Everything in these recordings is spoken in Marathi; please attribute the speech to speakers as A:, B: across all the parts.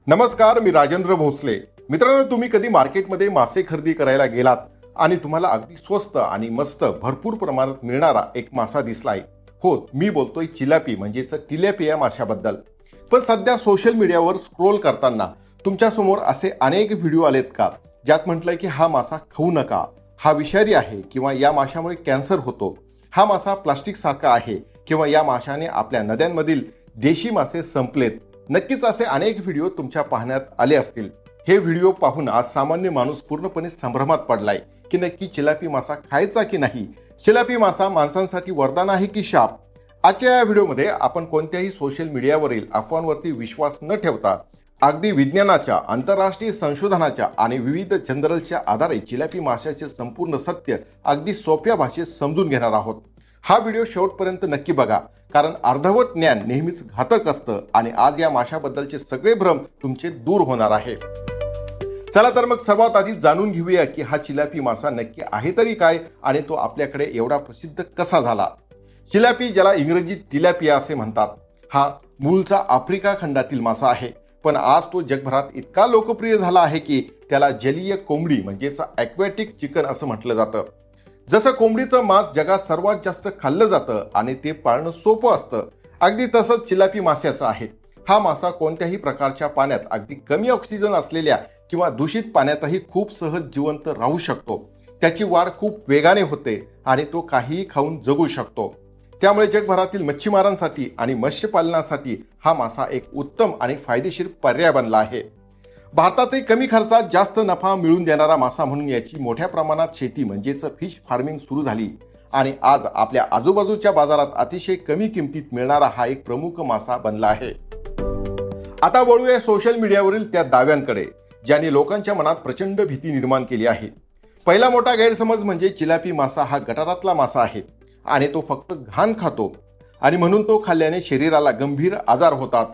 A: नमस्कार, मी राजेंद्र भोसले. मित्रांनो, तुम्ही कधी मार्केटमध्ये मासे खरेदी करायला गेलात आणि तुम्हाला अगदी स्वस्त आणि मस्त भरपूर प्रमाणात मिळणारा एक मासा दिसलाय? हो, मी बोलतोय चिलापी म्हणजेच टिलॅपिया माशाबद्दल. पण सध्या सोशल मीडियावर स्क्रोल करताना तुमच्या समोर असे अनेक व्हिडिओ आलेत का ज्यात म्हटलंय की हा मासा खाऊ नका, हा विषारी आहे, किंवा या माशामुळे कॅन्सर होतो, हा मासा प्लास्टिक सारखा आहे, किंवा या माशाने आपल्या नद्यांमधील देशी मासे संपलेत. नक्कीच असे अनेक व्हिडिओ तुमच्या पाहण्यात आले असतील. हे व्हिडिओ पाहून आज सामान्य माणूस पूर्णपणे संभ्रमात पडलाय की नक्की चिलापी मासा खायचा की नाही. चिलापी मासा माणसांसाठी वरदान आहे की शाप? आजच्या या व्हिडिओमध्ये आपण कोणत्याही सोशल मीडियावरील अफवांवरती विश्वास न ठेवता अगदी विज्ञानाच्या, आंतरराष्ट्रीय संशोधनाच्या आणि विविध जर्नल्सच्या आधारे चिलापी माशाचे संपूर्ण सत्य अगदी सोप्या भाषेत समजून घेणार आहोत. हा व्हिडिओ शेवटपर्यंत नक्की बघा, कारण अर्धवट ज्ञान नेहमीच घातक असतं आणि आज या माशाबद्दलचे सगळे भ्रम तुमचे दूर होणार आहे. चला तर मग सर्वात आधी जाणून घेऊया की हा चिलापी मासा नक्की आहे तरी काय आणि तो आपल्याकडे एवढा प्रसिद्ध कसा झाला. चिलापी, ज्याला इंग्रजीत टिलॅपिया असे म्हणतात, हा मूळचा आफ्रिका खंडातील मासा आहे. पण आज तो जगभरात इतका लोकप्रिय झाला आहे की त्याला जलीय कोंबडी म्हणजेच ॲक्वॅटिक चिकन असं म्हटलं जातं. जसं कोंबडीचं मांस जगात सर्वात जास्त खाल्लं जातं आणि ते पाळणं सोपं असतं, अगदी तसंच चिलापी माशाचं आहे. हा मासा कोणत्याही प्रकारच्या पाण्यात, अगदी कमी ऑक्सिजन असलेल्या किंवा दूषित पाण्यातही खूप सहज जिवंत राहू शकतो. त्याची वाढ खूप वेगाने होते आणि तो काहीही खाऊन जगू शकतो. त्यामुळे जगभरातील मच्छीमारांसाठी आणि मत्स्यपालनासाठी हा मासा एक उत्तम आणि फायदेशीर पर्याय बनला आहे. भारतातही कमी खर्चात जास्त नफा मिळवून देणारा मासा म्हणून याची मोठ्या प्रमाणात शेती म्हणजेच फिश फार्मिंग सुरू झाली आणि आज आपल्या आजूबाजूच्या बाजारात अतिशय कमी किमतीत मिळणारा हा एक प्रमुख मासा बनला आहे. आता वळूया सोशल मीडियावरील त्या दाव्यांकडे ज्यांनी लोकांच्या मनात प्रचंड भीती निर्माण केली आहे. पहिला मोठा गैरसमज म्हणजे चिलापी मासा हा गटारातला मासा आहे आणि तो फक्त घाण खातो आणि म्हणून तो खाल्ल्याने शरीराला गंभीर आजार होतात.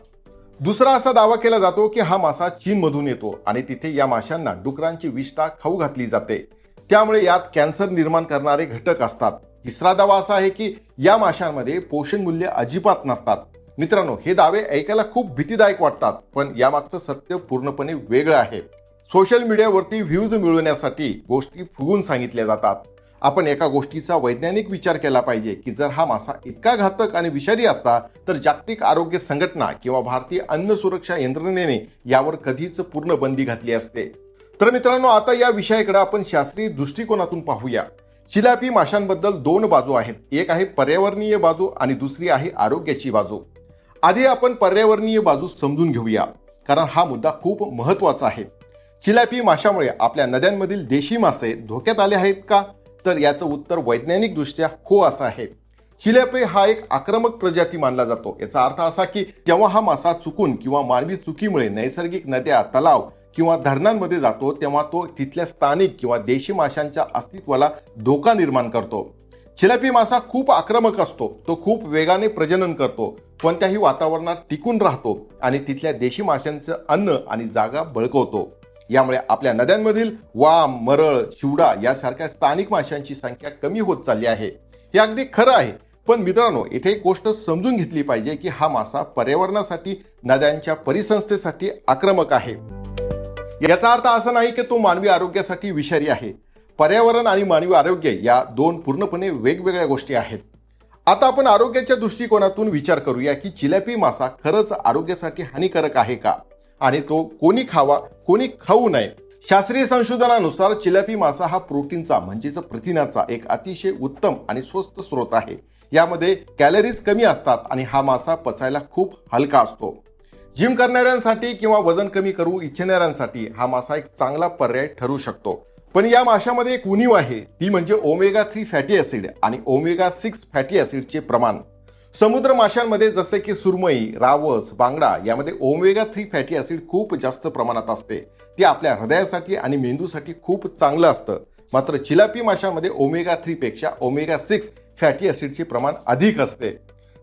A: दुसरा असा दावा केला जातो की हा मासा चीनमधून येतो आणि तिथे या माशांना डुकरांची विष्ठा खाऊ घातली जाते, त्यामुळे यात कॅन्सर निर्माण करणारे घटक असतात. तिसरा दावा असा आहे की या माशांमध्ये पोषण मूल्य अजिबात नसतात. मित्रांनो, हे दावे ऐकायला खूप भीतीदायक वाटतात, पण यामागचं सत्य पूर्णपणे वेगळं आहे. सोशल मीडियावरती व्ह्यूज मिळवण्यासाठी गोष्टी फुगून सांगितल्या जातात. आपण एका गोष्टीचा वैज्ञानिक विचार केला पाहिजे की जर हा मासा इतका घातक आणि विषारी असता तर जागतिक आरोग्य संघटना किंवा भारतीय अन्न सुरक्षा यंत्रणेने यावर कधीच पूर्ण बंदी घातली असते. तर मित्रांनो, आता या विषयाकडे आपण शास्त्रीय दृष्टिकोनातून पाहूया. चिलापी माशांबद्दल दोन बाजू आहेत. एक आहे पर्यावरणीय बाजू आणि दुसरी आहे आरोग्याची बाजू. आधी आपण पर्यावरणीय बाजू समजून घेऊया, कारण हा मुद्दा खूप महत्त्वाचा आहे. चिलापी माशामुळे आपल्या नद्यांमधील देशी मासे धोक्यात आले आहेत का? तर याचं उत्तर वैज्ञानिक दृष्ट्या हो असं आहे. चिलापी हा एक आक्रमक प्रजाती मानला जातो. याचा अर्थ असा की जेव्हा हा मासा चुकून किंवा मानवी चुकीमुळे नैसर्गिक नद्या, तलाव किंवा धरणांमध्ये जातो तेव्हा तो तिथल्या स्थानिक किंवा देशी माशांच्या अस्तित्वाला धोका निर्माण करतो. चिलापी मासा खूप आक्रमक असतो. तो खूप वेगाने प्रजनन करतो, कोणत्याही वातावरणात टिकून राहतो आणि तिथल्या देशी माशांचं अन्न आणि जागा बळकवतो. यामुळे आपल्या नद्यांमधील वाम, मरळ, शिवडा यासारख्या स्थानिक माशांची संख्या कमी होत चालली आहे. हे अगदी खरं आहे. पण मित्रांनो, इथे एक गोष्ट समजून घेतली पाहिजे की हा मासा पर्यावरणासाठी, नद्यांच्या परिसंस्थेसाठी आक्रमक आहे. याचा अर्थ असा नाही की तो मानवी आरोग्यासाठी विषारी आहे. पर्यावरण आणि मानवी आरोग्य या दोन पूर्णपणे वेगवेगळ्या गोष्टी आहेत. आता आपण आरोग्याच्या दृष्टिकोनातून विचार करूया की चिलापी मासा खरंच आरोग्यासाठी हानिकारक आहे का आणि तो कोणी खावा, कोणी खाऊ नये. शास्त्रीय संशोधनानुसार चिलापी मासा हा प्रोटीनचा म्हणजेच प्रथिनाचा एक अतिशय उत्तम आणि स्वस्त स्रोत आहे. यामध्ये कॅलरीज कमी असतात आणि हा मासा पचायला खूप हलका असतो. जिम करणाऱ्यांसाठी किंवा वजन कमी करू इच्छिणाऱ्यांसाठी हा मासा एक चांगला पर्याय ठरू शकतो. पण या माशामध्ये एक उणीव आहे, ती म्हणजे ओमेगा 3 फॅटी ॲसिड आणि ओमेगा 6 फॅटी ॲसिडचे प्रमाण. समुद्र माशांमध्ये जसे की सुरमई, रावस, बांगडा यामध्ये ओमेगा 3 फॅटी ॲसिड खूप जास्त प्रमाणात असते. ते आपल्या हृदयासाठी आणि मेंदूसाठी खूप चांगलं असतं. मात्र चिलापी माशांमध्ये ओमेगा 3 पेक्षा ओमेगा 6 फॅटी ॲसिडचे प्रमाण अधिक असते.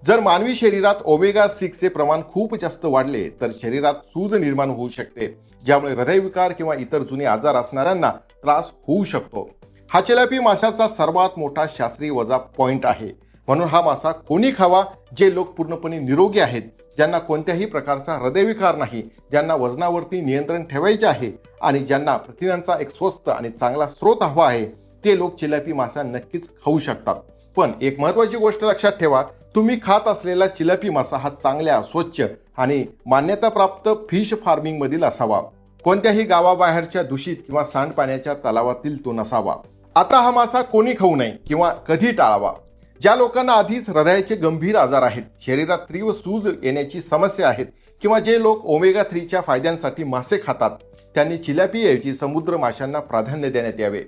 A: जर मानवी शरीरात ओमेगा 6 चे प्रमाण खूप जास्त वाढले तर शरीरात सूज निर्माण होऊ शकते, ज्यामुळे हृदयविकार किंवा इतर जुने आजार असणाऱ्यांना त्रास होऊ शकतो. हा चिलापी माशाचा सर्वात मोठा शास्त्रीय वजा पॉइंट आहे. म्हणून हा मासा कोणी खावा? जे लोक पूर्णपणे निरोगी आहेत, ज्यांना कोणत्याही प्रकारचा हृदयविकार नाही, ज्यांना वजनावरती नियंत्रण ठेवायचे आहे आणि ज्यांना प्रथिनांचा एक स्वस्त आणि चांगला स्रोत हवा आहे, ते लोक चिलापी मासा नक्कीच खाऊ शकतात. पण एक महत्त्वाची गोष्ट लक्षात ठेवा, तुम्ही खात असलेला चिलापी मासा हा चांगल्या, स्वच्छ आणि मान्यताप्राप्त फिश फार्मिंग मधील असावा. कोणत्याही गावाबाहेरच्या दूषित किंवा सांडपाण्याच्या तलावातील तो नसावा. आता हा मासा कोणी खाऊ नये किंवा कधी टाळावा? ज्या लोकांना आधीच हृदयाचे गंभीर आजार आहेत, शरीरात तीव्र सूज येण्याची समस्या आहेत किंवा जे लोक ओमेगा 3च्या फायद्यांसाठी मासे खातात, त्यांनी चिलापीऐवजी समुद्र माशांना प्राधान्य देण्यात यावे.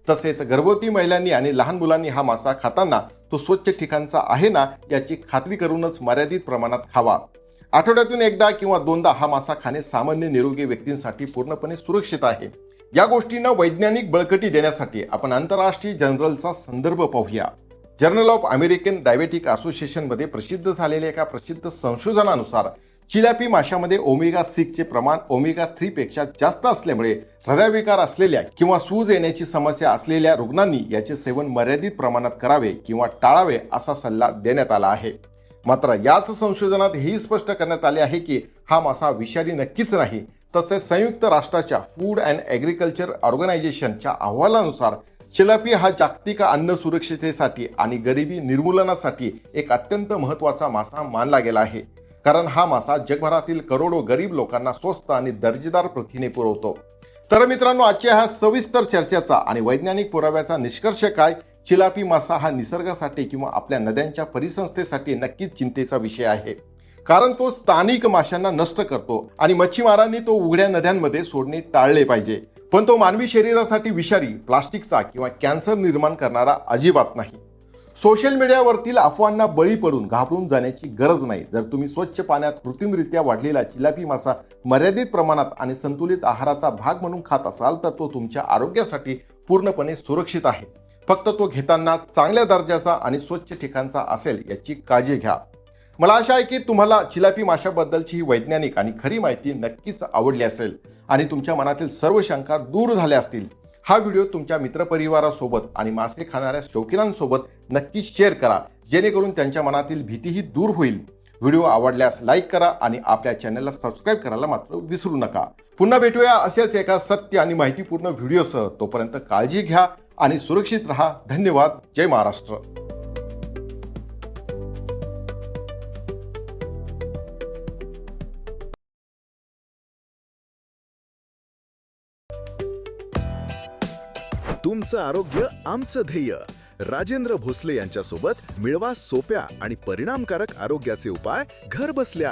A: तसेच गर्भवती महिलांनी आणि लहान मुलांनी हा मासा खाताना तो स्वच्छ ठिकाणचा आहे ना याची खात्री करूनच मर्यादित प्रमाणात खावा. आठवड्यातून एकदा किंवा दोनदा हा मासा खाणे सामान्य निरोगी व्यक्तींसाठी पूर्णपणे सुरक्षित आहे. या गोष्टींना वैज्ञानिक बळकटी देण्यासाठी आपण आंतरराष्ट्रीय जर्नलचा संदर्भ पाहूया. Journal of American diabetic association मध्ये प्रसिद्ध झालेल्या एका प्रसिद्ध संशोधनानुसार चिलापी माशामध्ये ओमेगा 6 चे प्रमाण ओमेगा 3 पेक्षा जास्त असल्यामुळे हृदयविकार असलेल्या किंवा सूज येण्याची समस्या असलेल्या रुग्णांनी याचे सेवन मर्यादित प्रमाणात करावे किंवा टाळावे असा सल्ला देण्यात आला आहे. मात्र याच संशोधनात हेही स्पष्ट करण्यात आले आहे की हा मासा विषारी नक्कीच नाही. तसेच संयुक्त राष्ट्राच्या फूड अँड ॲग्रिकल्चर ऑर्गनायझेशनच्या अहवालानुसार चिलापी हा जागतिक अन्न सुरक्षिततेसाठी आणि गरिबी निर्मूलनासाठी एक अत्यंत महत्त्वाचा मासा मानला गेला आहे. कारण हा मासा जगभरातील करोडो गरीब लोकांना स्वस्त आणि दर्जेदार प्रथिने पुरवतो. तर मित्रांनो, आजच्या ह्या सविस्तर चर्चेचा आणि वैज्ञानिक पुराव्याचा निष्कर्ष काय? चिलापी मासा हा निसर्गासाठी किंवा आपल्या नद्यांच्या परिसंस्थेसाठी नक्कीच चिंतेचा विषय आहे. कारण तो स्थानिक माशांना नष्ट करतो आणि मच्छीमारांनी तो उघड्या नद्यांमध्ये सोडणे टाळले पाहिजे. पण तो मानवी शरीरासाठी विषारी, प्लास्टिकचा किंवा कॅन्सर निर्माण करणारा अजिबात नाही. सोशल मीडियावरतील अफवांना बळी पडून घाबरून जाण्याची गरज नाही. जर तुम्ही स्वच्छ पाण्यात कृत्रिमरित्या वाढलेला चिलापी मासा मर्यादित प्रमाणात आणि संतुलित आहाराचा भाग म्हणून खात असाल तर तो तुमच्या आरोग्यासाठी पूर्णपणे सुरक्षित आहे. फक्त तो घेताना चांगल्या दर्जाचा आणि स्वच्छ ठिकाणचा असेल याची काळजी घ्या. मला आशा आहे की तुम्हाला चिलापी माशाबद्दलची ही वैज्ञानिक आणि खरी माहिती नक्कीच आवडली असेल आणि तुमच्या मनातील सर्व शंका दूर झाल्या असतील. हा व्हिडिओ तुमच्या मित्रपरिवारासोबत आणि मासे खाणाऱ्या शौकीनांसोबत नक्कीच शेअर करा, जेणेकरून त्यांच्या मनातील भीतीही दूर होईल. व्हिडिओ आवडल्यास लाईक करा आणि आपल्या चॅनलला सबस्क्राईब करायला मात्र विसरू नका. पुन्हा भेटूया असेच एका सत्य आणि माहितीपूर्ण व्हिडिओसह. तोपर्यंत काळजी घ्या आणि सुरक्षित रहा. धन्यवाद. जय महाराष्ट्र.
B: तुमचं आरोग्य आमचं ध्येय. राजेंद्र भोसले यांच्यासोबत मिळवा सोप्या आणि परिणामकारक आरोग्याचे उपाय घर बसल्या.